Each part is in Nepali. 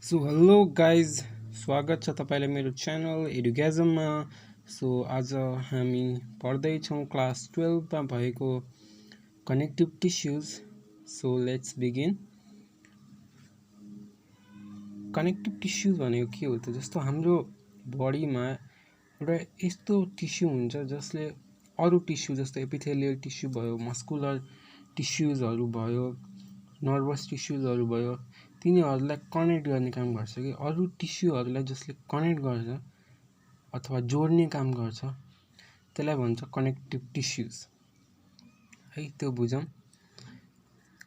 सो हेलो गाइज, स्वागत छ तपाईलाई मेरो च्यानल एडुग्याजममा। सो आज हामी पढ्दैछौँ क्लास 12 मा भएको connective tissues. So let's begin. Connective tissues भनेको के हो त? जस्तो हाम्रो बडीमा एउटा यस्तो टिस्यु हुन्छ जसले अरू टिस्यु जस्तो एपिथेलियल टिस्यु भयो, मस्कुलर टिस्युजहरू भयो, नर्भस टिस्युजहरू भयो, तिनीहरूलाई कनेक्ट गर्ने काम गर्छ कि अरू टिस्युहरूलाई जसले कनेक्ट गर्छ अथवा जोड्ने काम गर्छ त्यसलाई भन्छ कनेक्टिभ टिस्युज। है त्यो बुझौँ।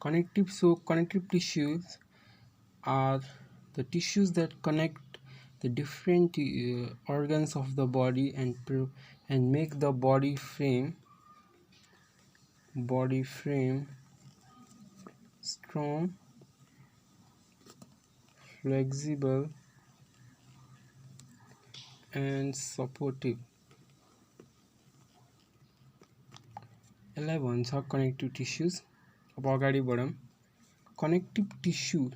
Connective tissues are the tissues that connect the different organs of the body and make the body frame strong, flexible and supportive. यसलाई भन्छ कनेक्टिभ टिस्युज। अब अगाडि बढौँ। कनेक्टिभ टिस्यु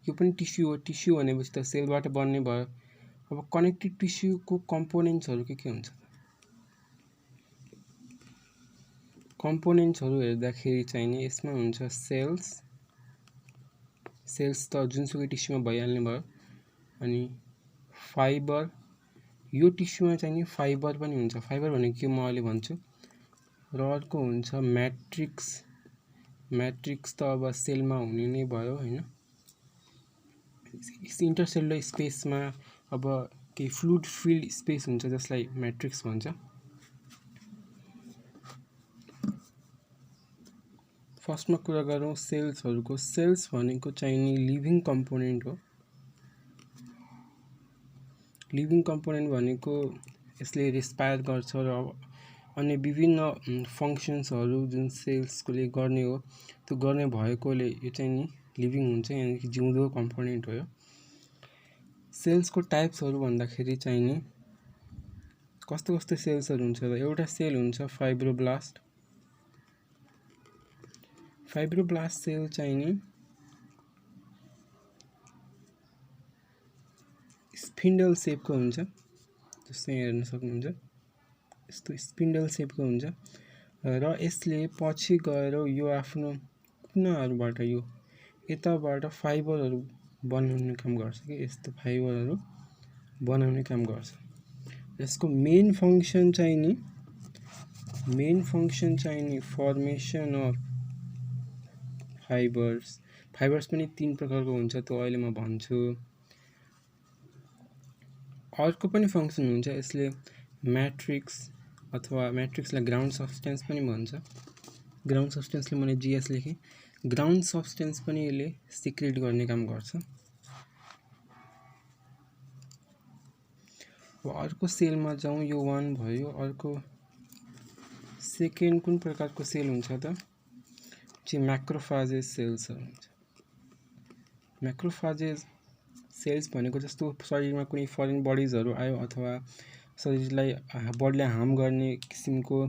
यो पनि टिस्यु हो। टिस्यु भनेपछि त सेलबाट बन्ने भयो। अब कनेक्टिभ टिस्युको कम्पोनेन्ट्सहरू के हुन्छ? कम्पोनेन्ट्सहरू हेर्दाखेरि चाहिने यसमा हुन्छ सेल्स त जुनसुकै टिस्युमा भइहाल्ने भयो। अनि फाइबर, यो टिस्युमा चाहिने फाइबर पनि हुन्छ। फाइबर भनेको के म अहिले भन्छु। र अर्को हुन्छ म्याट्रिक्स त अब सेलमा हुने नै भयो हैन। इन्टरसेलुलर स्पेसमा अब केही फ्लुइड फिल्ड स्पेस हुन्छ जसलाई म्याट्रिक्स भन्छ। फर्स्टमा कुरा गरौँ सेल्सहरूको। सेल्स भनेको चाहिने लिभिङ कम्पोनेन्ट हो। लिभिङ कम्पोनेन्ट भनेको यसले रेस्पायर गर्छ र अन्य विभिन्न फङ्सन्सहरू जुन सेल्सकोले गर्ने हो त्यो गर्ने भएकोले यो चाहिँ नि लिभिङ हुन्छ, यानि कि जिउँदो कम्पोनेन्ट हो। यो सेल्सको टाइप्सहरू भन्दाखेरि चाहिँ नि कस्तो कस्तो सेल्सहरू हुन्छ त? एउटा सेल हुन्छ फाइब्रोब्लास्ट। फाइब्रोब्लास्ट सेल चाहिँ नि स्पिन्डल सेपको हुन्छ, जस्तै हेर्न सक्नुहुन्छ। यस्तो स्पिन्डल सेपको हुन्छ र यसले पछि गएर यो आफ्नो कुनाहरूबाट यो यताबाट फाइबरहरू बनाउने काम गर्छ कि यस्तो फाइबरहरू बनाउने काम गर्छ। यसको मेन फङ्सन चाहिँ नि फर्मेसन अफ फाइबर्स पनि 3 प्रकारको हुन्छ, त्यो अहिले म भन्छु। अर्को पनि फङ्सन हुन्छ, यसले म्याट्रिक्स अथवा म्याट्रिक्सलाई ग्राउन्ड सब्सटेन्स पनि भन्छ। ग्राउन्ड सब्सटेन्सले मैले जीएस लेखेँ। ग्राउन्ड सब्सटेन्स पनि यसले सिक्रेट गर्ने काम गर्छ। अब अर्को सेलमा जाउँ। यो 1 भयो। अर्को सेकेन्ड कुन प्रकारको सेल हुन्छ त? चाहिँ म्याक्रोफाजेज सेल्सहरू हुन्छ। म्याक्रोफाजेज सेल्स भनेको जस्तो शरीरमा कुनै फरेन बडिजहरू आयो अथवा बडीलाई हार्म गर्ने किसिमको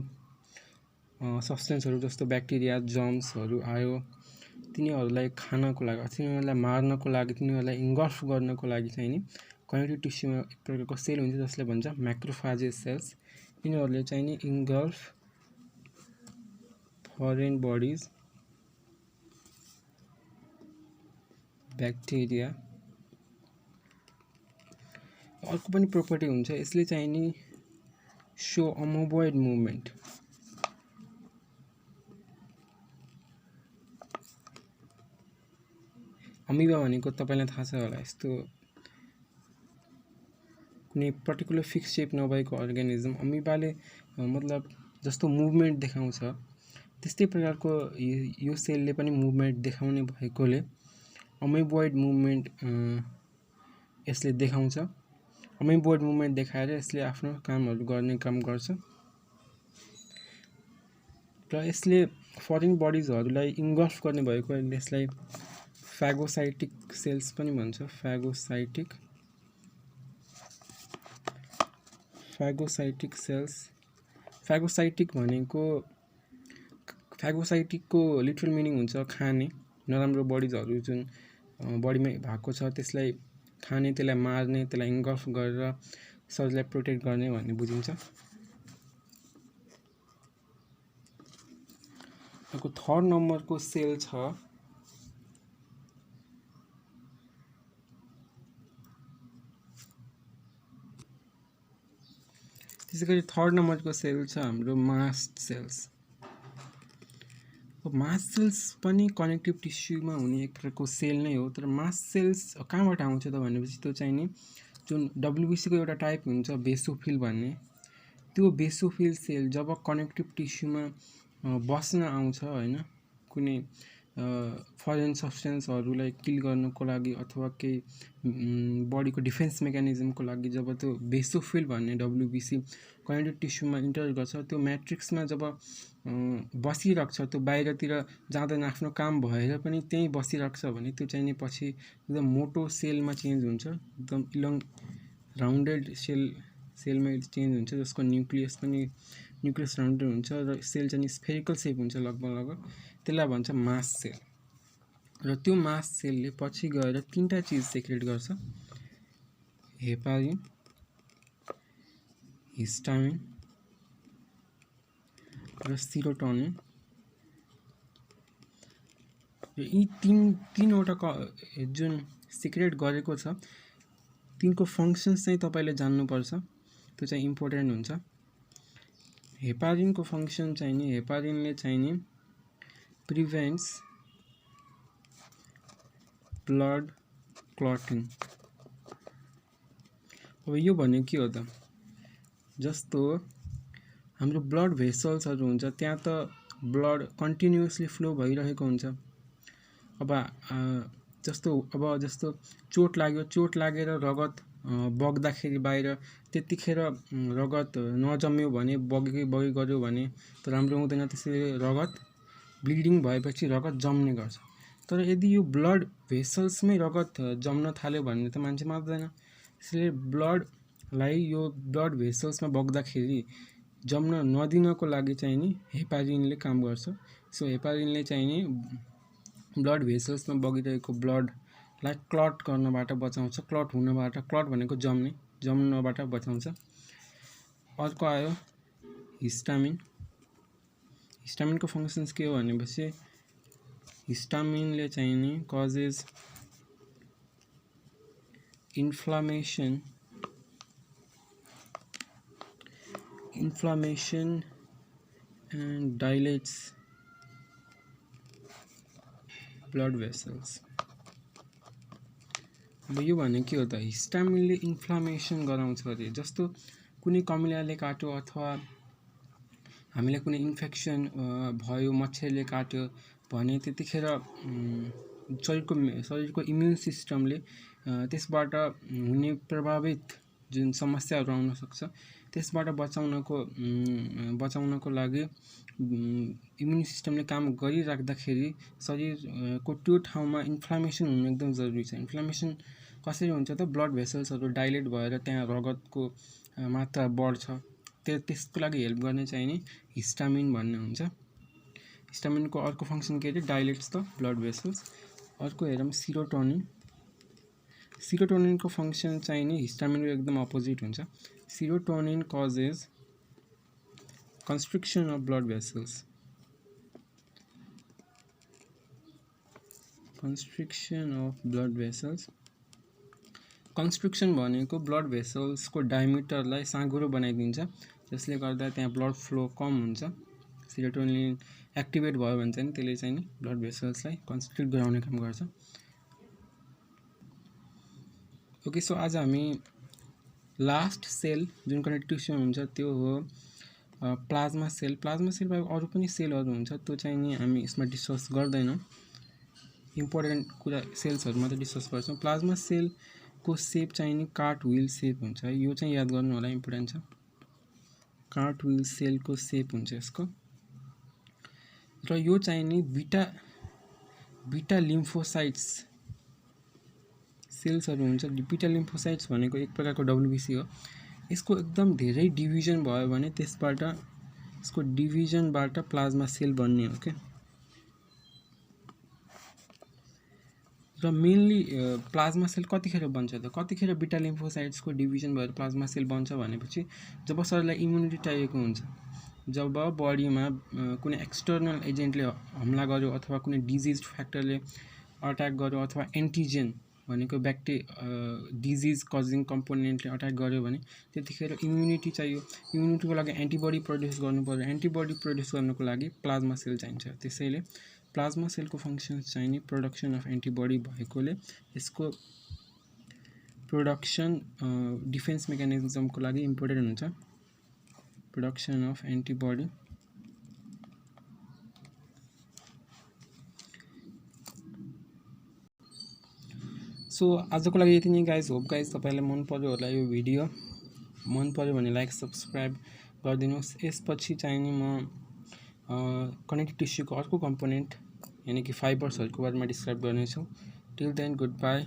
सब्सटेन्सहरू जस्तो ब्याक्टेरिया, जर्म्सहरू आयो, तिनीहरूलाई खानको लागि, तिनीहरूलाई मार्नको लागि, तिनीहरूलाई इन्गल्फ गर्नको लागि चाहिँ नि कनेक्टिभ टिस्युमा एक प्रकारको सेल हुन्छ जसले भन्छ म्याक्रोफाजेज सेल्स। यिनीहरूले चाहिँ नि इन्गल्फ फरेन बडिज, ब्याक्टेरिया। अर्को पनि प्रोपर्टी हुन्छ, यसले चाहिँ नि सो अमोबोइड मुभमेन्ट। अमिबा भनेको तपाईलाई थाहा छ होला, यस्तो कुनै पर्टिकुलर फिक्स सेप नभएको अर्गानिजम। अमिबाले मतलब जस्तो मुभमेन्ट देखाउँछ त्यस्तै प्रकारको यो सेलले पनि मुभमेन्ट देखाउने भएकोले अमिबोइड मुभमेन्ट यसले देखाउँछ। अमिबोइड मुभमेन्ट देखाएर यसले आफ्नो कामहरू गर्ने काम गर्छ र यसले फरेन बडिजहरूलाई इन्गल्फ गर्ने भएकोले यसलाई फागोसाइटिक सेल्स पनि भन्छ। Phagocytic cells. फागोसाइटिकको लिटरल मिनिङ हुन्छ खाने। नराम्रो बडिजहरू जुन बडीमा भएको छ त्यसलाई खाने, त्यसलाई मार्ने, त्यसलाई इन्गल्फ गरेर शरीरलाई प्रोटेक्ट गर्ने भन्ने बुझिन्छ। अर्को थर्ड नम्बरको सेल छ त्यसैगरी थर्ड नम्बरको सेल छ हाम्रो मास्ट सेल्स। मास्ट सेल्स पनि कनेक्टिभ टिस्युमा हुने एक प्रकारको सेल नै हो, तर मास्ट सेल्स कहाँबाट आउँछ त भनेपछि त्यो चाहिँ नि जुन डब्ल्युबिसीको एउटा टाइप हुन्छ बेसोफिल भन्ने, त्यो बेसोफिल सेल जब कनेक्टिभ टिस्युमा बस्न आउँछ हैन, कुनै फरेन सब्सटेन्सहरूलाई किल गर्नको लागि अथवा केही बडीको डिफेन्स मेकानिजमको लागि जब त्यो बेसोफिल भन्ने डब्ल्युबिसी कनेक्टिभ टिस्युमा इन्टर गर्छ, त्यो म्याट्रिक्समा जब बसिरहेको छ, त्यो बाहिरतिर जाँदैन, आफ्नो काम भएर पनि त्यहीँ बसिरहेको छ भने त्यो चाहिँ नि पछि एकदम मोटो सेलमा चेन्ज हुन्छ, एकदम इलङ राउन्डेड सेलमा चेन्ज हुन्छ, जसको न्युक्लियस राउन्डेड हुन्छ र सेल चाहिँ स्फेरिकल सेप हुन्छ लगभग, त्यसलाई भन्छ मास्ट सेल। र त्यो मास्ट सेलले पछि गएर तीनटा चिज सेक्रेट गर्छ, हेपारिन, हिस्टामिन र सेरोटोनिन। र यी तीनवटा जुन सिक्रेट गरेको छ तिनको फङ्क्सन्स चाहिँ तपाईले जान्नुपर्छ, त्यो चाहिँ इम्पोर्टेन्ट हुन्छ। हेपारिनको फङ्क्सन चाहिँ नि हेपारिनले चाहिँ नि प्रिभेन्ट्स ब्लड क्लटिङ। अब यो भनेको के हो त, जस्तो हाम्रो ब्लड भेसल्सहरू हुन्छ त्यहाँ त ब्लड कन्टिन्युअसली फ्लो भइरहेको हुन्छ। अब जस्तो चोट लागेर रगत बग्दाखेरि बाहिर त्यतिखेर रगत नजम्यो भने बगी गयो भने त राम्रो हुँदैन, त्यसैले रगत ब्लिडिङ भएपछि रगत जम्ने गर्छ। तर यदि यो ब्लड भेसल्समै रगत जम्न थाल्यो भने त मान्छे मार्दैन, त्यसैले ब्लडलाई यो ब्लड भेसल्समा बग्दाखेरि जम्न नदिनको लागि चाहिँ नि हेपारिनले काम गर्छ। सो हेपारिनले चाहिँ नि ब्लड भेसल्समा बगिरहेको ब्लडलाई क्लट गर्नबाट बचाउँछ, क्लट हुनबाट, क्लट भनेको जम्नबाट बचाउँछ। अर्को आयो हिस्टामिन। हिस्टामिनको फङ्क्सन्स के हो भनेपछि हिस्टामिनले चाहिँ नि causes inflammation and dilates blood vessels। अब यो भने के हो त, हिस्टामिनले इन्फ्लामेसन गराउँछ अरे। जस्तो कुनै कमिलाले काट्यो अथवा हामीलाई कुनै इन्फेक्सन भयो, मच्छरले काट्यो भने त्यतिखेर शरीरको इम्युन सिस्टमले त्यसबाट हुने प्रभावित जुन समस्याहरू आउन सक्छ त्यसबाट बचाउनको लागि इम्युन सिस्टमले काम गरिराख्दाखेरि शरीरको त्यो ठाउँमा इन्फ्लामेसन हुनु एकदम जरुरी छ। इन्फ्लामेसन कसरी हुन्छ त, ब्लड भेसल्सहरू डाइलेट भएर त्यहाँ रगतको मात्रा बढ्छ, त्यसको लागि हेल्प गर्ने चाहिँ नि हिस्टामिन भन्ने हुन्छ। हिस्टामिनको अर्को फङ्क्सन के अरे, डाइलेट्स द ब्लड भेसल्स। अर्को हेरौँ सेरोटोनिन। सेरोटोनिनको फङ्क्सन चाहिँ नि हिस्टामिनको एकदम अपोजिट हुन्छ। Serotonin causes constriction of blood vessels. Constriction of blood vessels. Constriction भनेको ब्लड भेसल्सको डायमिटरलाई साँघुरो बनाइदिन्छ, जसले गर्दा त्यहाँ ब्लड फ्लो कम हुन्छ। सेरोटोनिन एक्टिभेट भयो भने चाहिँ त्यसले चाहिँ नि ब्लड भेसल्सलाई कन्स्ट्रिक्ट गराउने काम गर्छ। ओके, सो आज हामी लास्ट सेल जुन कनेक्टिभ टिस्युमा हुन्छ त्यो हो प्लाज्मा सेल। प्लाज्मा सेल बाहेक अरू पनि सेलहरू हुन्छ, त्यो चाहिँ नि हामी यसमा डिस्कस गर्दैनौँ, इम्पोर्टेन्ट कुरा सेल्सहरू मात्रै डिस्कस गर्छौँ। प्लाज्मा सेलको सेप चाहिँ नि कार्ट व्हील सेप हुन्छ, यो चाहिँ याद गर्नु होला, इम्पोर्टेन्ट छ। कार्ट व्हील सेलको सेप हुन्छ यसको, र यो चाहिँ नि बिटा लिम्फोसाइट्स सेल्सहरू हुन्छ। बिटा लिम्फोसाइट्स भनेको एक प्रकारको डब्ल्युबिसी हो। यसको एकदम धेरै डिभिजन भयो भने यसको डिभिजनबाट प्लाज्मा सेल बन्ने हो के। र मेनली प्लाज्मा सेल कतिखेर बन्छ त, कतिखेर बिटा लिम्फोसाइट्सको डिभिजन भएर प्लाज्मा सेल बन्छ भनेपछि जब शरीरलाई इम्युनिटी चाहिएको हुन्छ, जब बडीमा कुनै एक्सटर्नल एजेन्टले हमला गर्यो अथवा कुनै डिजिज फ्याक्टरले अट्याक गर्यो अथवा एन्टिजेन भनेको डिजिज कजिङ कम्पोनेन्टले अट्याक गर्यो भने त्यतिखेर इम्युनिटी चाहियो। इम्युनिटीको लागि एन्टिबडी प्रड्युस गर्नु पर्यो, एन्टिबडी प्रड्युस गर्नुको लागि प्लाज्मा सेल चाहिन्छ। त्यसैले प्लाज्मा सेलको फङ्सन्स चाहिने प्रोडक्सन अफ एन्टिबडी भएकोले यसको प्रोडक्सन डिफेन्स मेकानिजमको लागि इम्पोर्टेन्ट हुन्छ। प्रोडक्सन अफ एन्टिबडी सो आजको लागि यति नै गाइज। होप गाइज तपाईँलाई मन पर्यो होला यो भिडियो। मन पर्यो भने लाइक सब्सक्राइब गरिदिनुहोस्। यसपछि चाहिने म कनेक्टिभ टिस्यूको अर्को कम्पोनेन्ट यानि कि फाइबर्सहरूको बारेमा डिस्क्राइब गर्नेछु। Till then good by.